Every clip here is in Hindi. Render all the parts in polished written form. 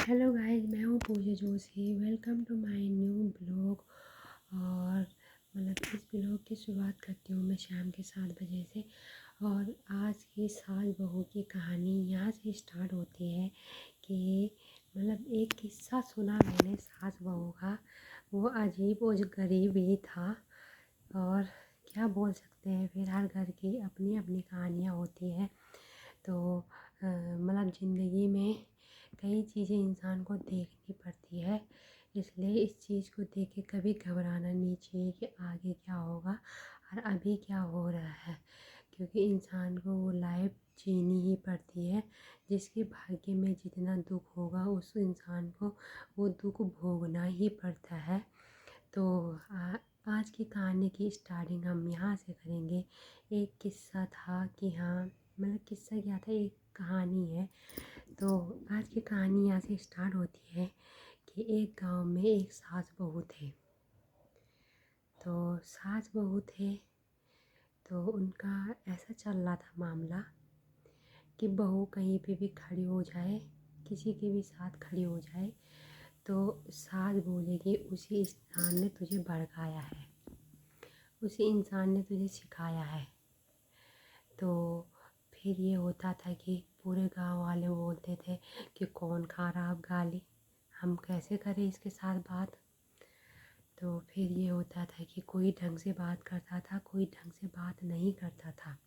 हेलो गाइस, मैं हूँ Pooja Joshi. Welcome to my new blog. और इस ब्लॉग की शुरुआत करती हूँ मैं शाम के 7 बजे से। और आज की सास बहू की कहानी यहाँ से स्टार्ट होती है कि एक किस्सा सुना मैंने सास बहू का। वो अजीब और गरीब ही था। और क्या बोल सकते हैं, फिर हर घर की अपनी अपनी कहानियाँ होती हैं। तो ज़िंदगी में कई चीज़ें इंसान को देखनी पड़ती है, इसलिए इस चीज़ को देख के कभी घबराना नहीं चाहिए कि आगे क्या होगा और अभी क्या हो रहा है, क्योंकि इंसान को वो लाइफ जीनी ही पड़ती है। जिसके भाग्य में जितना दुख होगा उस इंसान को वो दुख भोगना ही पड़ता है। तो आज की कहानी की स्टार्टिंग हम यहाँ से करेंगे। एक किस्सा था कि हाँ, किस्सा क्या था, एक कहानी है। तो आज की कहानी यहाँ से स्टार्ट होती है कि एक गांव में एक सास बहू थे। तो सास बहू थे, तो उनका ऐसा चल रहा था मामला कि बहू कहीं पे भी खड़ी हो जाए, किसी के भी साथ खड़ी हो जाए, तो सास बोलेगी उसी इंसान ने तुझे भड़काया है, उसी इंसान ने तुझे सिखाया है। तो फिर ये होता था कि पूरे गांव वाले बोलते थे कि कौन खा रहा अब गाली, हम कैसे करें इसके साथ बात। तो फिर ये होता था कि कोई ढंग से बात करता था, कोई ढंग से बात नहीं करता था।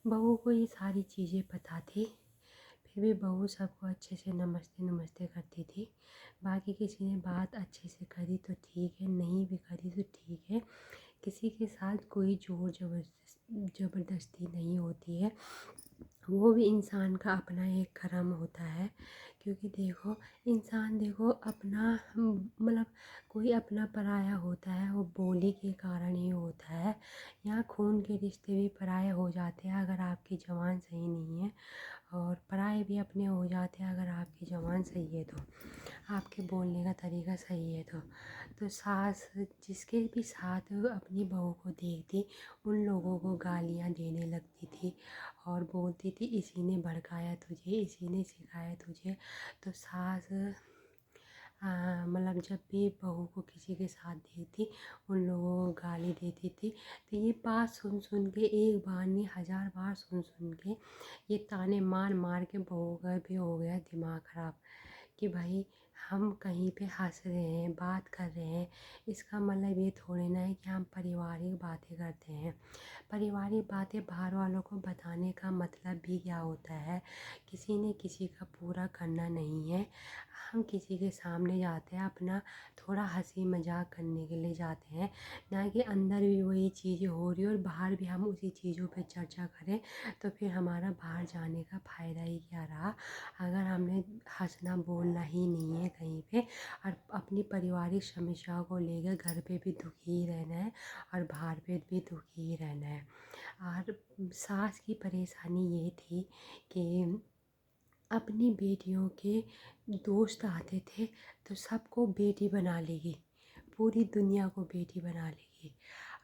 बहू को ये सारी चीज़ें पता थी, फिर भी बहू सबको अच्छे से नमस्ते नमस्ते करती थी। बाकी किसी ने बात अच्छे से करी तो ठीक है, नहीं भी करी तो ठीक है। किसी के साथ कोई ज़ोर ज़बरदस्ती नहीं होती है। वो भी इंसान का अपना एक कर्म होता है, क्योंकि देखो इंसान देखो अपना कोई अपना पराया होता है, वो बोली के कारण ही होता है। यहाँ खून के रिश्ते भी पराये हो जाते हैं अगर आपकी ज़बान सही नहीं है, और पराये भी अपने हो जाते हैं अगर आपकी ज़बान सही है, तो आपके बोलने का तरीका सही है। तो सास जिसके भी साथ अपनी बहू को देखती, उन लोगों को गालियाँ देने लगती थी और बोलती थी इसी ने भड़काया तुझे, इसी ने सिखाया तुझे। तो सास जब भी बहू को किसी के साथ देखती, उन लोगों को गाली देती थी। तो ये बात सुन सुन के, एक बार नहीं 1000 बार सुन सुन के, ये ताने मार मार के बहू का भी हो गया दिमाग ख़राब कि भाई हम कहीं पे हंस रहे हैं, बात कर रहे हैं, इसका मतलब ये थोड़ी ना है कि हम पारिवारिक बातें करते हैं। पारिवारिक बातें बाहर वालों को बताने का मतलब भी क्या होता है, किसी ने किसी का पूरा करना नहीं है। हम किसी के सामने जाते हैं अपना थोड़ा हंसी मजाक करने के लिए जाते हैं, ना कि अंदर भी वही चीज़ें हो रही है और बाहर भी हम उसी चीज़ों पे चर्चा करें। तो फिर हमारा बाहर जाने का फ़ायदा ही क्या रहा, अगर हमने हंसना बोलना ही नहीं है कहीं पे, और अपनी पारिवारिक समस्याओं को लेकर घर पे भी दुखी ही रहना है और बाहर पे भी दुखी ही रहना है। और सास की परेशानी ये थी कि अपनी बेटियों के दोस्त आते थे तो सबको बेटी बना लेगी, पूरी दुनिया को बेटी बना लेगी।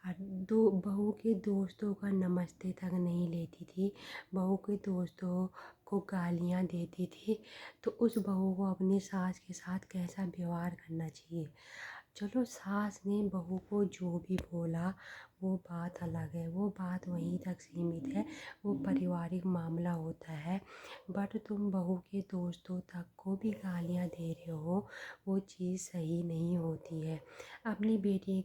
और दो बहू के दोस्तों का नमस्ते तक नहीं लेती थी, बहू के दोस्तों को गालियाँ देती थी। तो उस बहू को अपनी सास के साथ कैसा व्यवहार करना चाहिए। चलो सास ने बहू को जो भी बोला वो बात अलग है, वो बात वहीं तक सीमित है, वो पारिवारिक मामला होता है। बट तुम बहू के दोस्तों तक को भी गालियाँ दे रहे हो, वो चीज़ सही नहीं होती है। अपनी बेटी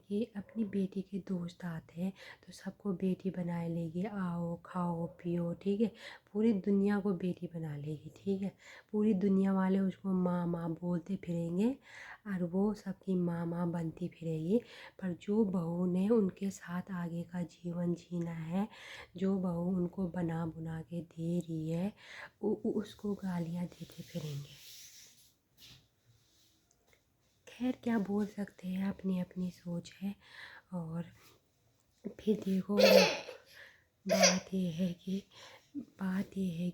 के दोस्त आते हैं तो सबको बेटी बना लेगी, आओ खाओ पियो, ठीक है, पूरी दुनिया को बेटी बना लेगी, ठीक है। पूरी दुनिया वाले उसको माँ माँ बोलते फिरेंगे और वो सबकी माँ माँ बनती फिरेगी। पर जो बहू ने उनके साथ आगे का जीवन जीना है, जो बहू उनको बना बुना के दे रही है, उसको गालियाँ देते फिरेंगे। खैर क्या बोल सकते हैं, अपनी अपनी सोच है। और फिर देखो बात ये है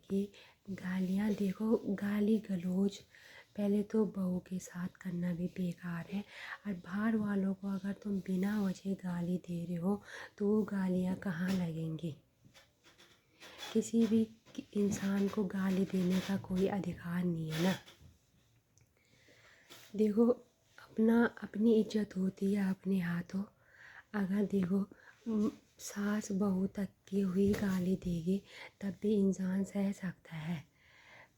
कि गालियाँ देखो, गाली गलौज पहले तो बहू के साथ करना भी बेकार है। और बाहर वालों को अगर तुम बिना वजह गाली दे रहे हो तो वो गालियाँ कहाँ लगेंगी। किसी भी इंसान को गाली देने का कोई अधिकार नहीं है ना। देखो, अपनी इज्जत होती है अपने हाथों। अगर देखो सास बहू तक की हुई गाली देगी तब भी इंसान सह सकता है,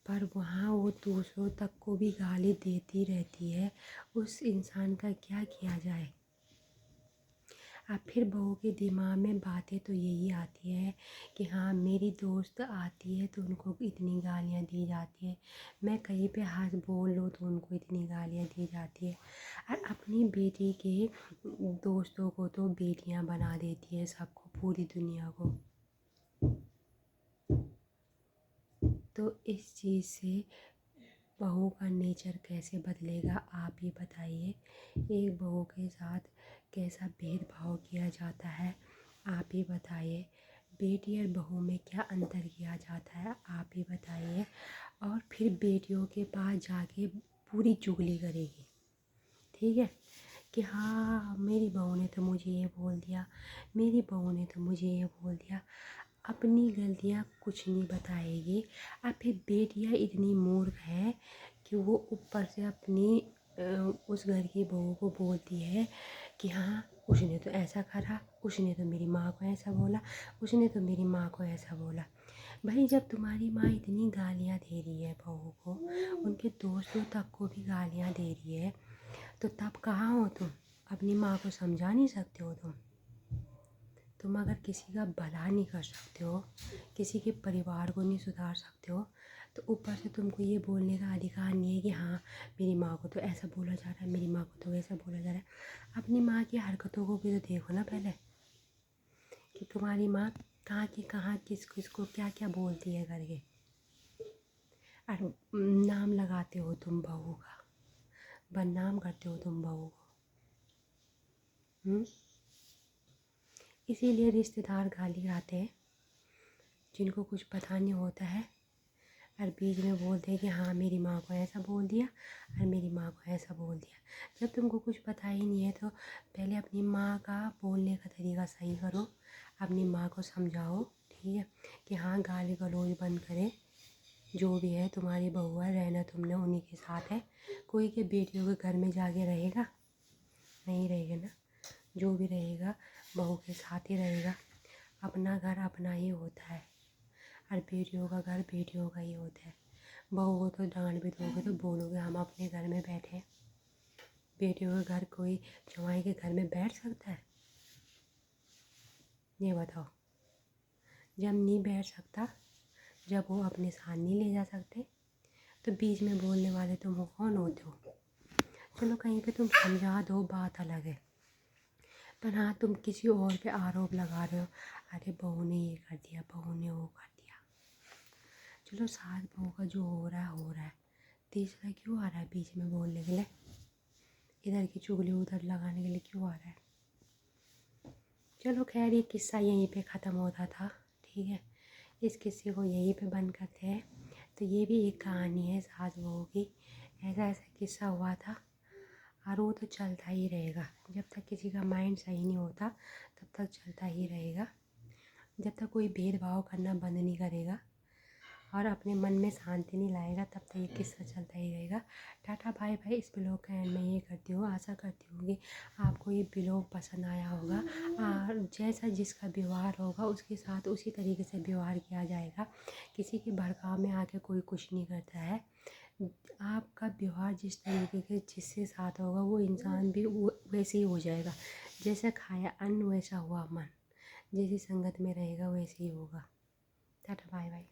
पर वहाँ वो दूसरों तक को भी गाली देती रहती है, उस इंसान का क्या किया जाए। अब फिर बहू के दिमाग में बातें तो यही आती है कि हाँ मेरी दोस्त आती है तो उनको इतनी गालियाँ दी जाती है, मैं कहीं पे हाथ बोल लूँ तो उनको इतनी गालियाँ दी जाती है। और अपनी बेटी के दोस्तों को तो बेटियाँ बना देती है, सबको, पूरी दुनिया को। तो इस चीज़ से बहू का नेचर कैसे बदलेगा आप ही बताइए। एक बहू के साथ कैसा भेदभाव किया जाता है आप ही बताइए। बेटी और बहू में क्या अंतर किया जाता है आप ही बताइए। और फिर बेटियों के पास जाके पूरी चुगली करेगी, ठीक है, कि हाँ मेरी बहू ने तो मुझे ये बोल दिया, मेरी बहू ने तो मुझे ये बोल दिया। अपनी गलतियाँ कुछ नहीं बताएगी। और फिर बेटियाँ इतनी मूर्ख है कि वो ऊपर से अपनी उस घर की बहू को बोलती है कि हाँ उसने तो ऐसा करा, उसने तो मेरी माँ को ऐसा बोला, उसने तो मेरी माँ को ऐसा बोला। भाई जब तुम्हारी माँ इतनी गालियाँ दे रही है बहू को, उनके दोस्तों तक को भी गालियाँ दे रही है, तो तब कहाँ हो तुम? अपनी माँ को समझा नहीं सकते हो तुम अगर किसी का भला नहीं कर सकते हो, किसी के परिवार को नहीं सुधार सकते हो, तो ऊपर से तुमको ये बोलने का अधिकार नहीं है कि हाँ मेरी माँ को तो ऐसा बोला जा रहा है, मेरी माँ को तो वैसा बोला जा रहा है। अपनी माँ की हरकतों को भी तो देखो ना पहले, कि तुम्हारी माँ कहाँ की कहाँ किस किस को क्या क्या बोलती है करके। और नाम लगाते हो तुम बहू का, बदनाम करते हो तुम बहू को। इसीलिए रिश्तेदार गाली खाते हैं, जिनको कुछ पता नहीं होता है, और बीच में बोलते हैं कि हाँ मेरी माँ को ऐसा बोल दिया और मेरी माँ को ऐसा बोल दिया। जब तुमको कुछ पता ही नहीं है तो पहले अपनी माँ का बोलने का तरीका सही करो, अपनी माँ को समझाओ, ठीक है, कि हाँ गाली गलौज बंद करें। जो भी है तुम्हारी बहू है, रहना तुमने उन्हीं के साथ है। कोई के बेटियों के घर में जाके रहेगा? नहीं रहेगा ना। जो भी रहेगा बहू के साथ ही रहेगा। अपना घर अपना ही होता है, और बेटियों का घर बेटियों का ही होता है। बहू को तो डांट भी दोगे तो बोलोगे हम अपने घर में बैठे। बेटियों का घर कोई जवाई के घर में बैठ सकता है? ये बताओ। जब नहीं बैठ सकता, जब वो अपने साथ नहीं ले जा सकते, तो बीच में बोलने वाले तुम कौन होते हो? चलो कहीं पे तुम समझा दो, बात अलग है, पर हाँ तुम किसी और पे आरोप लगा रहे हो, अरे बहू ने ये कर दिया, बहू ने वो कर दिया। चलो सास बहू का जो हो रहा है, तीसरा क्यों आ रहा है बीच में बोलने के लिए? इधर की चुगली उधर लगाने के लिए क्यों आ रहा है? चलो खैर ये किस्सा यहीं पे ख़त्म होता था, ठीक है, इस किस्से को यहीं पे बंद करते हैं। तो ये भी एक कहानी है सास बहू की, ऐसा ऐसा किस्सा हुआ था, और वो तो चलता ही रहेगा। जब तक किसी का माइंड सही नहीं होता तब तक चलता ही रहेगा। जब तक कोई भेदभाव करना बंद नहीं करेगा और अपने मन में शांति नहीं लाएगा तब तक ये किस्सा चलता ही रहेगा। Tata bye bye. इस ब्लॉग का एंड मैं ये करती हूँ, आशा करती हूँ कि आपको ये ब्लॉग पसंद आया होगा, और जैसा जिसका व्यवहार होगा उसके साथ उसी तरीके से व्यवहार किया जाएगा। किसी के भड़काव में आके कोई कुछ नहीं करता है। आपका व्यवहार जिस तरीके के जिसके साथ होगा वो इंसान भी वैसे ही हो जाएगा। जैसा खाया अन्न वैसा हुआ मन, जैसी संगत में रहेगा वैसे ही होगा। Tata bye bye.